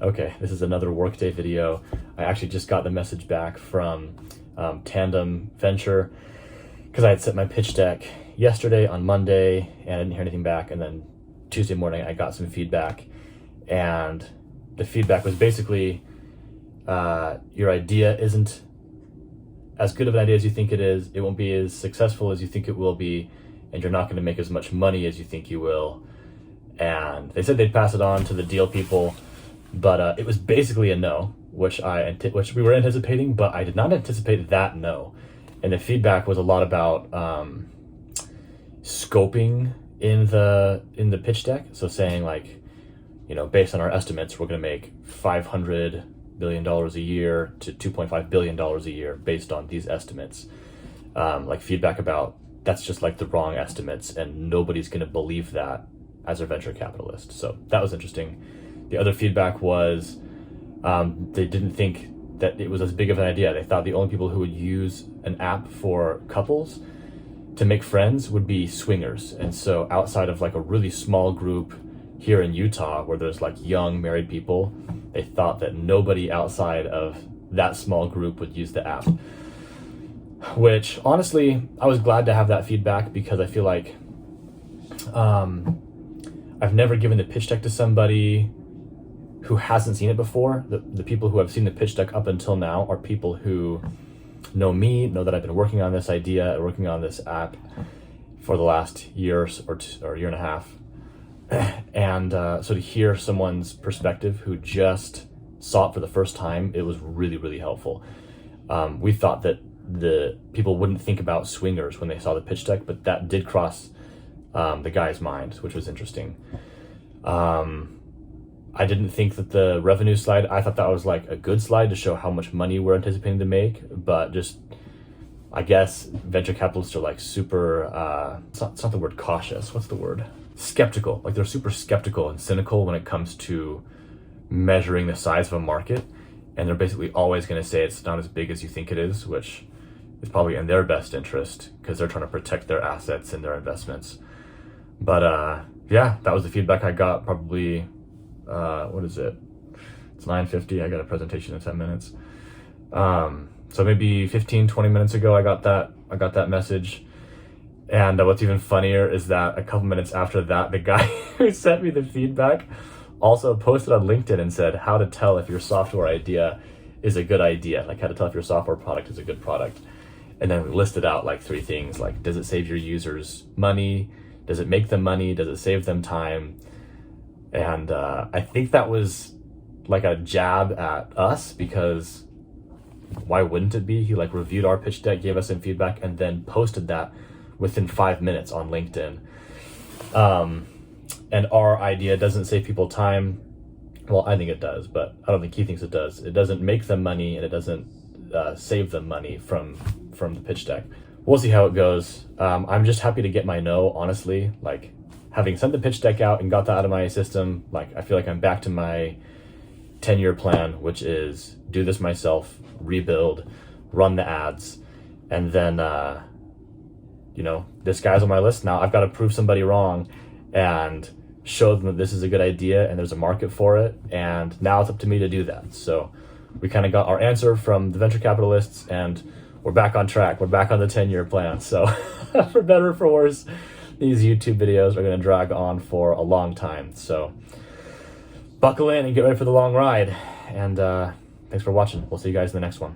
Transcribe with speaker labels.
Speaker 1: Okay, this is another workday video. I actually just got the message back from Tandem Venture because I had set my pitch deck yesterday on Monday and I didn't hear anything back. And then Tuesday morning, I got some feedback. And the feedback was basically, your idea isn't as good of an idea as you think it is. It won't be as successful as you think it will be. And you're not going to make as much money as you think you will. And they said they'd pass it on to the deal people, but it was basically a no, which we were anticipating, but I did not anticipate that no. And the feedback was a lot about scoping in the pitch deck. So saying like, based on our estimates, we're going to make $500 billion a year to $2.5 billion a year based on these estimates. Like feedback about that's just like the wrong estimates and nobody's going to believe that as a venture capitalist. So that was interesting. The other feedback was they didn't think that it was as big of an idea. They thought the only people who would use an app for couples to make friends would be swingers. And so outside of like a really small group here in Utah where there's like young married people, they thought that nobody outside of that small group would use the app. Which honestly, I was glad to have that feedback because I feel like I've never given the pitch deck to somebody who hasn't seen it before. The people who have seen the pitch deck up until now are people who know me, know that I've been working on this idea, working on this app for the last year or year and a half. And so to hear someone's perspective who just saw it for the first time, it was really, really helpful. We thought that the people wouldn't think about swingers when they saw the pitch deck, but that did cross the guy's mind, which was interesting. I didn't think that the revenue slide, I thought that was like a good slide to show how much money we're anticipating to make, but just, I guess venture capitalists are like super, it's not the word cautious, what's the word? Skeptical. Like they're super skeptical and cynical when it comes to measuring the size of a market. And they're basically always going to say it's not as big as you think it is, which is probably in their best interest because they're trying to protect their assets and their investments. But yeah, that was the feedback I got probably, what is it? It's 9:50. I got a presentation in 10 minutes. So maybe 15, 20 minutes ago, I got that message. And what's even funnier is that a couple minutes after that, the guy who sent me the feedback also posted on LinkedIn and said how to tell if your software idea is a good idea, like how to tell if your software product is a good product. And then we listed out like 3 things, like does it save your users money? Does it make them money? Does it save them time? And I think that was like a jab at us because why wouldn't it be? He like reviewed our pitch deck, gave us some feedback, and then posted that within 5 minutes on LinkedIn. And our idea doesn't save people time. Well, I think it does, but I don't think he thinks it does. It doesn't make them money and it doesn't save them money from the pitch deck. We'll see how it goes. I'm just happy to get my no, honestly. Like having sent the pitch deck out and got that out of my system, like I feel like I'm back to my 10-year plan, which is do this myself, rebuild, run the ads, and then, this guy's on my list now. I've got to prove somebody wrong and show them that this is a good idea and there's a market for it. And now it's up to me to do that. So we kind of got our answer from the venture capitalists and we're back on track. We're back on the 10-year plan. So for better or for worse, these YouTube videos are going to drag on for a long time. So buckle in and get ready for the long ride. And thanks for watching. We'll see you guys in the next one.